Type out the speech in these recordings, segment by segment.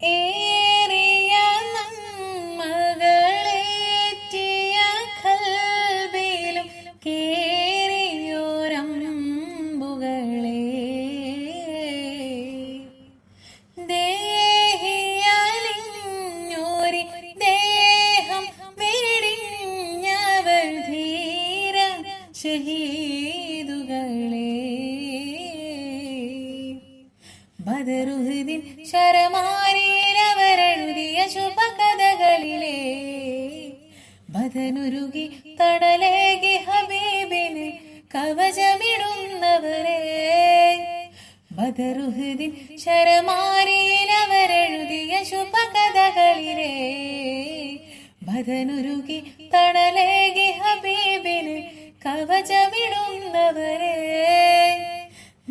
ഏറിയ നന്മകളേറ്റിയ കൽബിലും കേറിയോരമ്പുകളെ ദേഹിയലിഞ്ഞോരി ദേഹം വെടിഞ്ഞവർ ധീര ഷഹീദുകളെ ബദറുഹുദിൻ ശരമാരിയിലവരെഴുതിയ ശുഭകഥകളിലെ ബദനുരുകി തടലേകി ഹബീബിന് കവചമിടുന്നവരെ ബദറുഹുദിൻ ശരമാരിയിലവരെഴുതിയ ശുഭകഥകളിലെ ബദനുരുകി തടലേകി ഹബീബിന് കവചമിടുന്നവരെ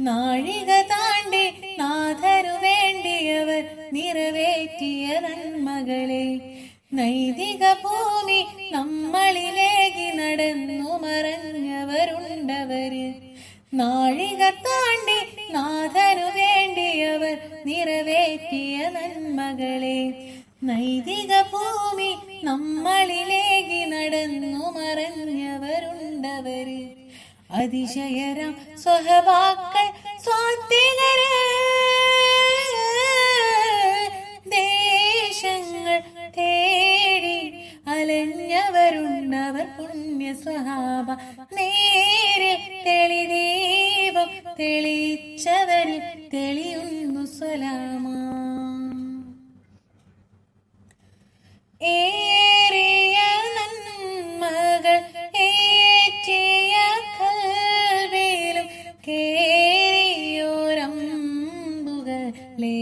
നാഴിക താണ്ടി നാഥനു വേണ്ടിയവർ നിറവേറ്റിയ നന്മകളെ നൈതിക ഭൂമി നമ്മളിലേക്ക് നടന്നു മറഞ്ഞവരുണ്ടവര് നാഴിക താണ്ടി നാഥനു വേണ്ടിയവർ നിറവേറ്റിയ നന്മകളെ നൈതിക ഭൂമി നമ്മളിലേക്ക് നടന്നു മറഞ്ഞവരുണ്ടവര് അതിശയരാം സ്വഹബാക്കൾ സ്വാത്വികര് ദേശങ്ങൾ തേടി അലഞ്ഞവരുണ്ടവർ പുണ്യ സ്വഹാബ നേരിൽ തെളിദീപം തെളിച്ചവരിൽ തെളിയുന്നു സ്വലാമ ഏറിയ നന്മകൾ ഏറ്റിയ കൽബിലും കേറിയോരമ്പുകളെ